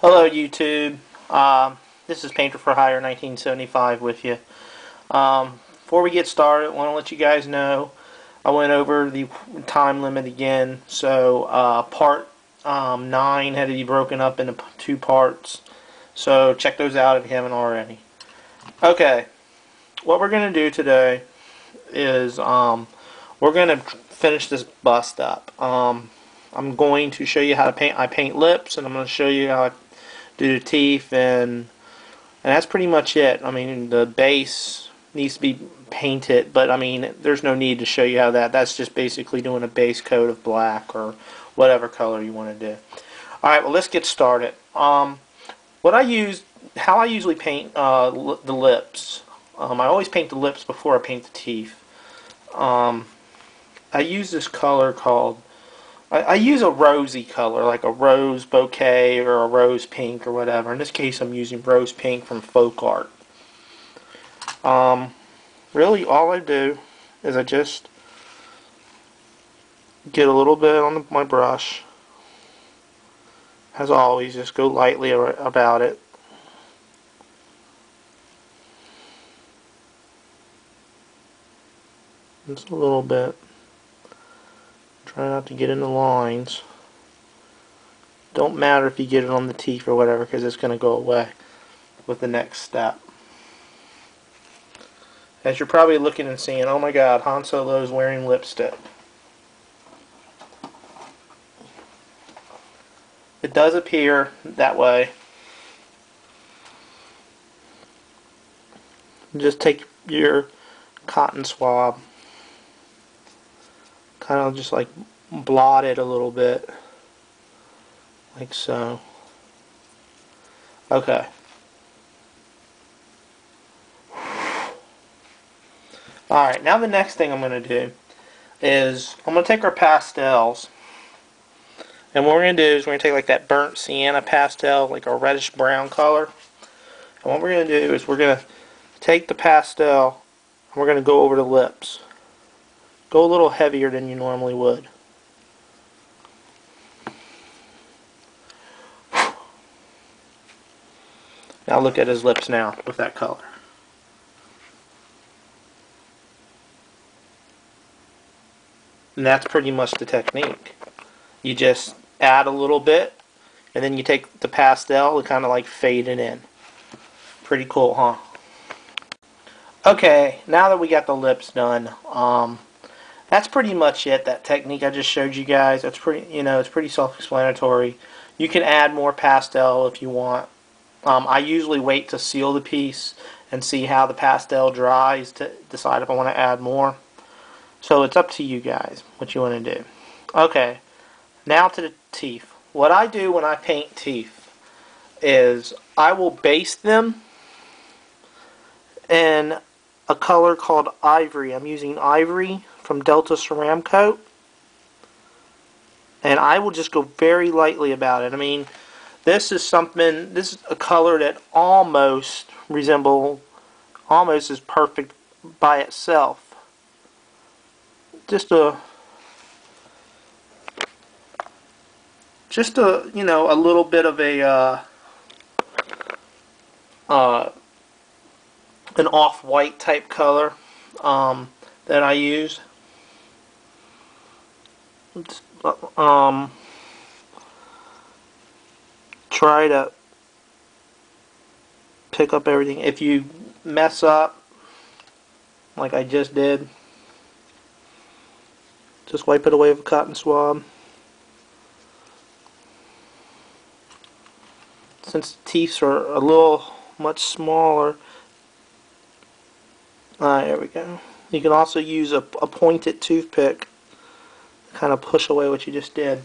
Hello YouTube. This is Painter for Hire 1975 with you. Before we get started, I want to let you guys know I went over the time limit again. So part 9 had to be broken up into 2 parts. So check those out if you haven't already. Okay, what we're going to do today is we're going to finish this bust up. I'm going to show you how to paint. I paint lips, and I'm going to show you how I do the teeth, and that's pretty much it. I mean, the base needs to be painted, but I mean, there's no need to show you how that's just basically doing a base coat of black or whatever color you want to do. Alright, well, let's get started. How I usually paint the lips. I always paint the lips before I paint the teeth. I use this color called, I use a rosy color, like a rose bouquet or a rose pink or whatever. In this case, I'm using rose pink from Folk Art. Really, all I do is I just get a little bit on my brush. As always, just go lightly about it. Just a little bit. Try not to get in the lines. Don't matter if you get it on the teeth or whatever, because it's going to go away with the next step. As you're probably looking and seeing, oh my god, Han Solo's wearing lipstick. It does appear that way. Just take your cotton swab, kind of just like blot it a little bit, like so. Okay. Alright, now the next thing I'm going to do is I'm going to take our pastels, and what we're going to do is we're going to take like that burnt sienna pastel, like a reddish brown color, and what we're going to do is we're going to take the pastel and we're going to go over the lips. Go a little heavier than you normally would. Now look at his lips now with that color. And that's pretty much the technique. You just add a little bit, and then you take the pastel and kind of like fade it in. Pretty cool, huh? Okay, now that we got the lips done, that's pretty much it. That technique I just showed you guys, that's pretty, it's pretty self-explanatory. You can add more pastel if you want. I usually wait to seal the piece and see how the pastel dries to decide if I want to add more. So it's up to you guys what you want to do. Okay, now to the teeth. What I do when I paint teeth is I will base them in a color called ivory. I'm using ivory from Delta Ceramcoat, and I will just go very lightly about it. I mean, this is a color that almost is perfect by itself. Just a a little bit of an off-white type color that I use. Try to pick up everything. If you mess up like I just did, just wipe it away with a cotton swab. Since the teeth are a little much smaller, there we go. You can also use a pointed toothpick to kind of push away what you just did.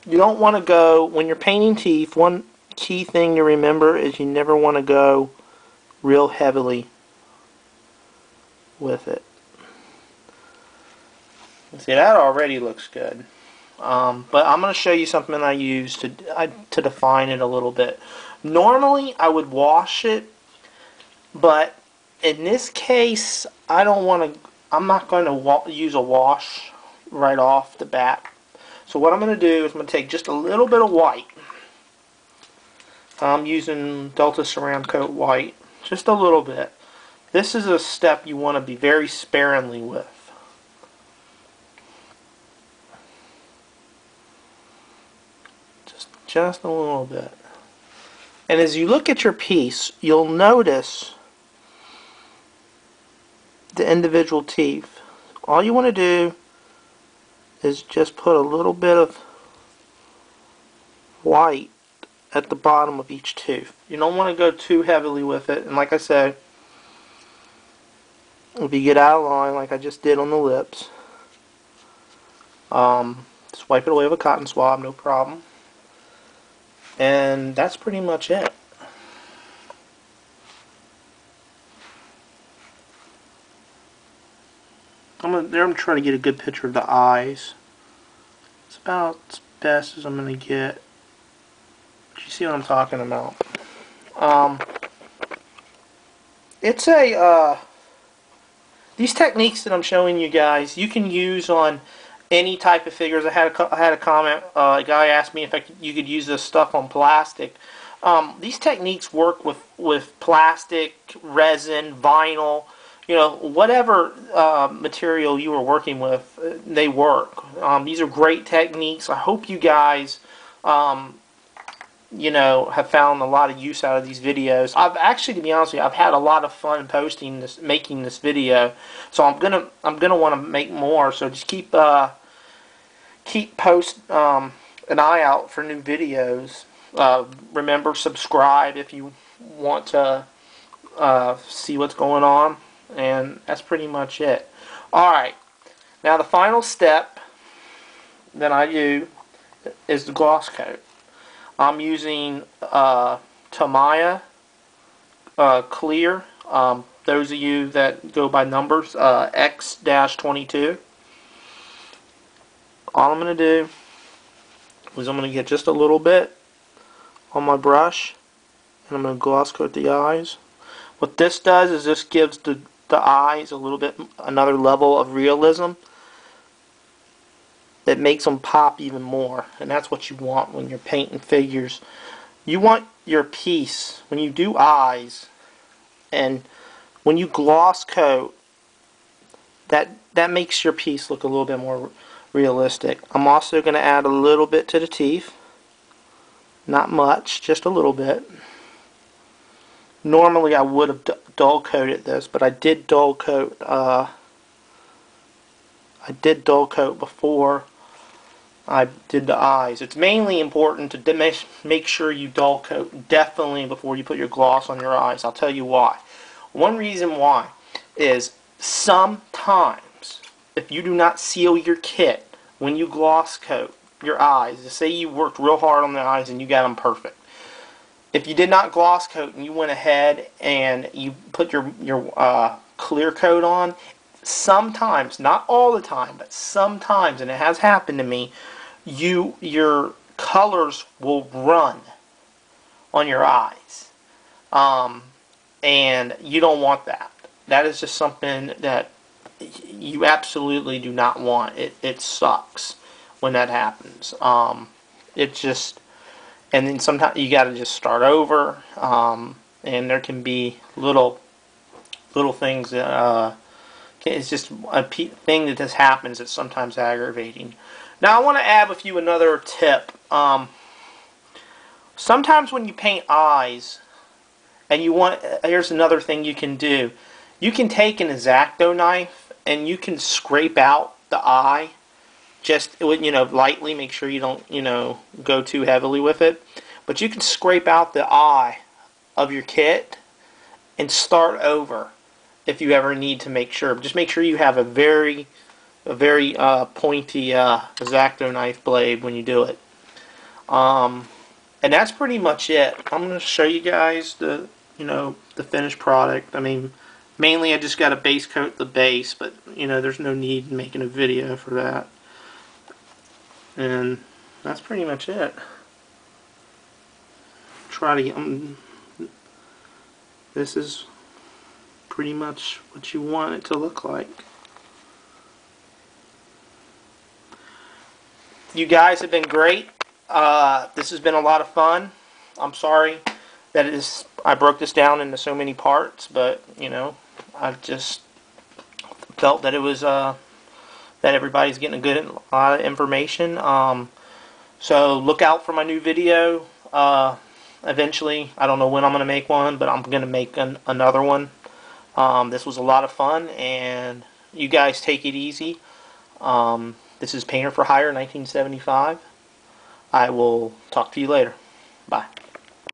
You don't want to go, when you're painting teeth, one key thing to remember is you never want to go real heavily with it. See, that already looks good. But I'm going to show you something I use to define it a little bit. Normally, I would wash it, but in this case, I'm not going to use a wash right off the bat. So what I'm going to do is I'm going to take just a little bit of white, I'm using Delta Ceramic Coat White, just a little bit. This is a step you want to be very sparingly with. Just a little bit. And as you look at your piece, you'll notice the individual teeth. All you want to do is just put a little bit of white at the bottom of each tooth. You don't want to go too heavily with it. And like I said, if you get out of line like I just did on the lips, just wipe it away with a cotton swab, no problem. And that's pretty much it. I'm gonna try to get a good picture of the eyes. It's about as best as I'm gonna get. You see what I'm talking about? It's a these techniques that I'm showing you guys, you can use on any type of figures. I had a comment. A guy asked me if you could use this stuff on plastic. These techniques work with plastic, resin, vinyl. You know, whatever material you were working with, they work. These are great techniques. I hope you guys, you know, have found a lot of use out of these videos. I've actually, to be honest with you, I've had a lot of fun posting this, making this video. So I'm gonna want to make more. So just keep an eye out for new videos. Remember, subscribe if you want to see what's going on. And that's pretty much it. Alright, now the final step that I do is the gloss coat. I'm using Tamiya Clear. Those of you that go by numbers, X-22. All I'm going to do is I'm going to get just a little bit on my brush, and I'm going to gloss coat the eyes. What this does is this gives the eyes a little bit, another level of realism. It makes them pop even more, and that's what you want when you're painting figures. You want your piece, when you do eyes and when you gloss coat, that makes your piece look a little bit more realistic. I'm also going to add a little bit to the teeth. Not much, just a little bit. Normally I would have dull coated this, but I did dull coat before I did the eyes. It's mainly important to make sure you dull coat definitely before you put your gloss on your eyes. I'll tell you why. One reason why is sometimes if you do not seal your kit when you gloss coat your eyes, say you worked real hard on the eyes and you got them perfect. If you did not gloss coat and you went ahead and you put your clear coat on, sometimes, not all the time, but sometimes, and it has happened to me, your colors will run on your eyes, and you don't want that. That is just something that you absolutely do not want. It sucks when that happens. It just, and then sometimes you got to just start over, and there can be little things that it's just a thing that just happens that's sometimes aggravating. Now I want to add with you another tip. Sometimes when you paint eyes, and here's another thing you can do. You can take an X-Acto knife and you can scrape out the eye, just lightly. Make sure you don't go too heavily with it. But you can scrape out the eye of your kit and start over if you ever need to make sure. Just make sure you have a very pointy X-Acto knife blade when you do it. And that's pretty much it. I'm going to show you guys the finished product. I mean, mainly I just got to base coat the base, but there's no need in making a video for that. And that's pretty much it. Try to get this is pretty much what you want it to look like. You guys have been great. This has been a lot of fun. I'm sorry that is, I broke this down into so many parts, but you know, I just felt that it was that everybody's getting a lot of information. So look out for my new video. Eventually, I don't know when I'm going to make one, but I'm going to make another one. This was a lot of fun, and you guys take it easy. This is Painter for Hire 1975. I will talk to you later. Bye.